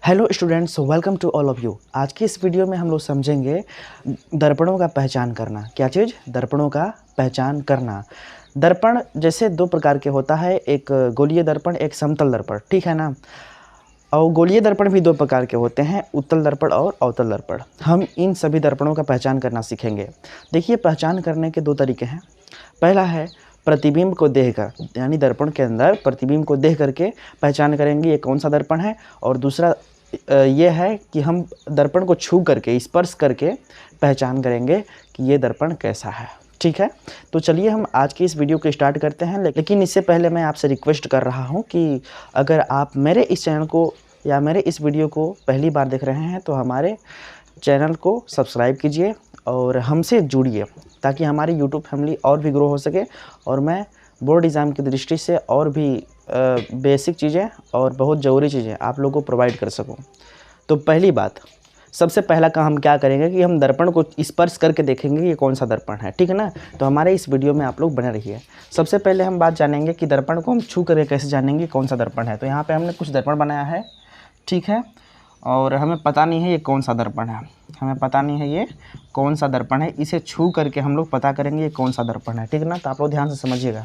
Hello students, welcome to all of you. आज की इस वीडियो में हम लोग समझेंगे दर्पणों का पहचान करना। क्या चीज़? दर्पणों का पहचान करना। दर्पण जैसे दो प्रकार के होता है, एक गोलीय दर्पण, एक समतल दर्पण, ठीक है ना। और गोलीय दर्पण भी दो प्रकार के होते हैं, उत्तल दर्पण और अवतल दर्पण। हम इन सभी दर्पणों का पहचान करना सीखेंगे। देखिए, पहचान करने के दो तरीके हैं। पहला है प्रतिबिंब को देखकर, यानी दर्पण के अंदर प्रतिबिंब को देख करके पहचान करेंगे ये कौन सा दर्पण है। और दूसरा ये है कि हम दर्पण को छू करके, स्पर्श करके पहचान करेंगे कि ये दर्पण कैसा है। ठीक है, तो चलिए हम आज की इस वीडियो को स्टार्ट करते हैं। लेकिन इससे पहले मैं आपसे रिक्वेस्ट कर रहा हूँ कि अगर आप मेरे इस चैनल को या मेरे इस वीडियो को पहली बार देख रहे हैं तो हमारे चैनल को सब्सक्राइब कीजिए और हमसे जुड़िए, ताकि हमारी यूट्यूब फैमिली और भी ग्रो हो सके और मैं बोर्ड एग्ज़ाम की दृष्टि से और भी बेसिक चीज़ें और बहुत ज़रूरी चीज़ें आप लोगों को प्रोवाइड कर सकूं। तो पहली बात, सबसे पहला काम हम क्या करेंगे कि हम दर्पण को स्पर्श करके देखेंगे कि ये कौन सा दर्पण है। ठीक है ना, तो हमारे इस वीडियो में आप लोग बने रहिए। सबसे पहले हम बात जानेंगे कि दर्पण को हम छू करके कैसे जानेंगे कौन सा दर्पण है। तो यहाँ पर हमने कुछ दर्पण बनाया है, ठीक है, और हमें पता नहीं है ये कौन सा दर्पण है। हमें पता नहीं है ये कौन सा दर्पण है, इसे छू करके हम लोग पता करेंगे ये कौन सा दर्पण है। ठीक है ना, तो आप लोग ध्यान से समझिएगा।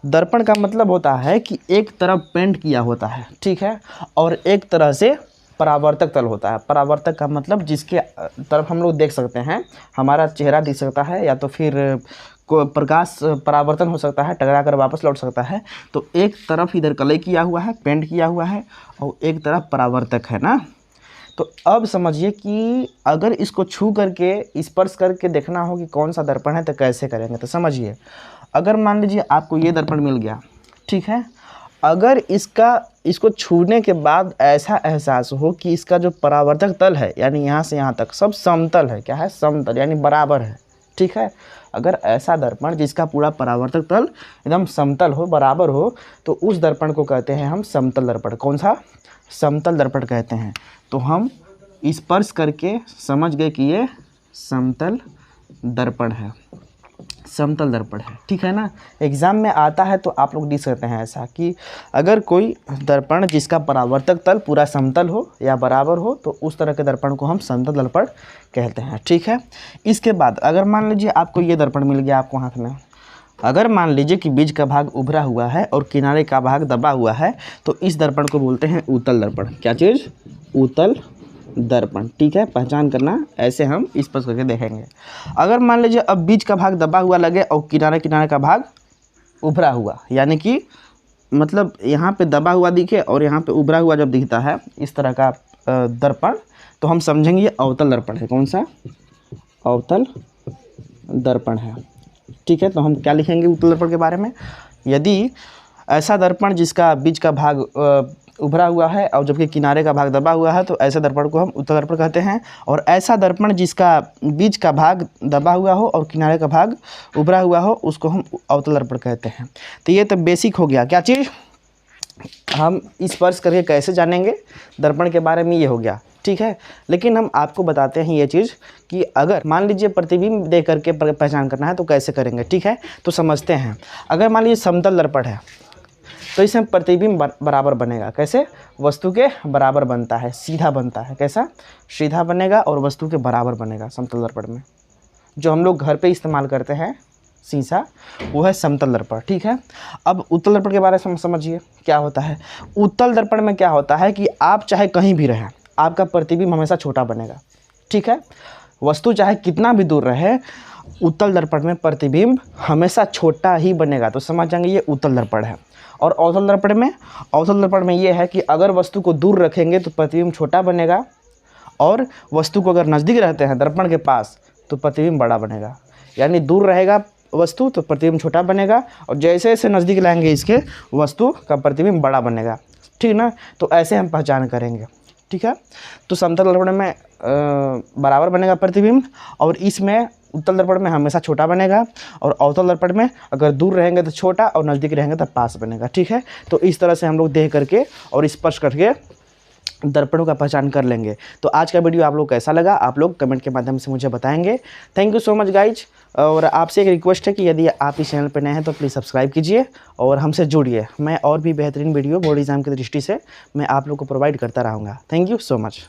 दर्पण का मतलब होता है कि एक तरफ पेंट किया होता है, ठीक है, और एक तरह से परावर्तक तल होता है। परावर्तक का मतलब जिसके तरफ हम लोग देख सकते हैं, हमारा चेहरा दिख सकता है, या तो फिर को प्रकाश परावर्तन हो सकता है, टकरा कर वापस लौट सकता है। तो एक तरफ इधर कलर किया हुआ है, पेंट किया हुआ है, और एक तरफ परावर्तक है ना। तो अब समझिए कि अगर इसको छू करके स्पर्श करके देखना हो कि कौन सा दर्पण है तो कैसे करेंगे। तो समझिए, अगर मान लीजिए आपको ये दर्पण मिल गया, ठीक है, अगर इसको छूने के बाद ऐसा एहसास हो कि इसका जो परावर्तक तल है, यानी यहाँ से यहाँ तक सब समतल है, क्या है, समतल, यानी बराबर है, ठीक है। अगर ऐसा दर्पण जिसका पूरा परावर्तक तल एकदम समतल हो, बराबर हो, तो उस दर्पण को कहते हैं हम समतल दर्पण। कौन सा? समतल दर्पण कहते हैं। तो हम स्पर्श करके समझ गए कि ये समतल दर्पण है, समतल दर्पण है, ठीक है ना। एग्ज़ाम में आता है तो आप लोग लिख सकते हैं ऐसा कि अगर कोई दर्पण जिसका परावर्तक तल पूरा समतल हो या बराबर हो, तो उस तरह के दर्पण को हम समतल दर्पण कहते हैं, ठीक है। इसके बाद अगर मान लीजिए आपको ये दर्पण मिल गया आपको हाथ में, अगर मान लीजिए कि बीच का भाग उभरा हुआ है और किनारे का भाग दबा हुआ है, तो इस दर्पण को बोलते हैं उत्तल दर्पण। क्या चीज़? उत्तल दर्पण, ठीक है। पहचान करना ऐसे हम स्पर्श करके देखेंगे। अगर मान लीजिए अब बीच का भाग दबा हुआ लगे और किनारे का भाग उभरा हुआ, यानी कि मतलब यहाँ पे दबा हुआ दिखे और यहाँ पे उभरा हुआ जब दिखता है इस तरह का दर्पण, तो हम समझेंगे ये अवतल दर्पण है। कौन सा? अवतल दर्पण है, ठीक है। तो हम क्या लिखेंगे उत्तल दर्पण के बारे में? यदि ऐसा दर्पण जिसका बीच का भाग उभरा हुआ है और जबकि किनारे का भाग दबा हुआ है, तो ऐसे दर्पण को हम उत्तल दर्पण कहते हैं। और ऐसा दर्पण जिसका बीच का भाग दबा हुआ हो और किनारे का भाग उभरा हुआ हो, उसको हम अवतल दर्पण कहते हैं। तो ये तो बेसिक हो गया। क्या चीज़? हम स्पर्श करके कैसे जानेंगे दर्पण के बारे में, ये हो गया, ठीक है। लेकिन हम आपको बताते हैं ये चीज़ कि अगर मान लीजिए प्रतिबिंब देख करके पहचान करना है तो कैसे करेंगे, ठीक है। तो समझते हैं। अगर मान लीजिए समतल दर्पण है तो इसमें प्रतिबिंब बराबर बनेगा। कैसे? वस्तु के बराबर बनता है, सीधा बनता है। कैसा? सीधा बनेगा और वस्तु के बराबर बनेगा समतल दर्पण में। जो हम लोग घर पे इस्तेमाल करते हैं शीशा, वो है समतल दर्पण, ठीक है। अब उत्तल दर्पण के बारे में समझिए क्या होता है। उत्तल दर्पण में क्या होता है कि आप चाहे कहीं भी रहें, आपका प्रतिबिंब हमेशा छोटा बनेगा, ठीक है। वस्तु चाहे कितना भी दूर रहे, उत्तल दर्पण में प्रतिबिंब हमेशा छोटा ही बनेगा। तो समझ जाएंगे ये उत्तल दर्पण है। और अवतल दर्पण में ये है कि अगर वस्तु को दूर रखेंगे तो प्रतिबिंब छोटा बनेगा, और वस्तु को अगर नज़दीक रहते हैं दर्पण के पास तो प्रतिबिंब बड़ा बनेगा। यानी दूर रहेगा वस्तु तो प्रतिबिंब छोटा बनेगा, और जैसे जैसे नज़दीक लाएंगे इसके वस्तु का प्रतिबिंब बड़ा बनेगा, ठीक ना। तो ऐसे हम पहचान करेंगे, ठीक है। तो समतल दर्पण में बराबर बनेगा प्रतिबिंब, और इसमें उत्तल दर्पण में हमेशा छोटा बनेगा, और अवतल दर्पण में अगर दूर रहेंगे तो छोटा और नज़दीक रहेंगे तो पास बनेगा, ठीक है। तो इस तरह से हम लोग देख करके और स्पर्श करके दर्पणों का पहचान कर लेंगे। तो आज का वीडियो आप लोग कैसा लगा, आप लोग कमेंट के माध्यम से मुझे बताएंगे। Thank you so much guys. और आपसे एक रिक्वेस्ट है कि यदि आप इस चैनल पर नए हैं तो प्लीज़ सब्सक्राइब कीजिए और हमसे जुड़िए। मैं और भी बेहतरीन वीडियो बोर्ड एग्ज़ाम की दृष्टि से मैं आप लोग को प्रोवाइड करता रहूँगा। Thank you so much.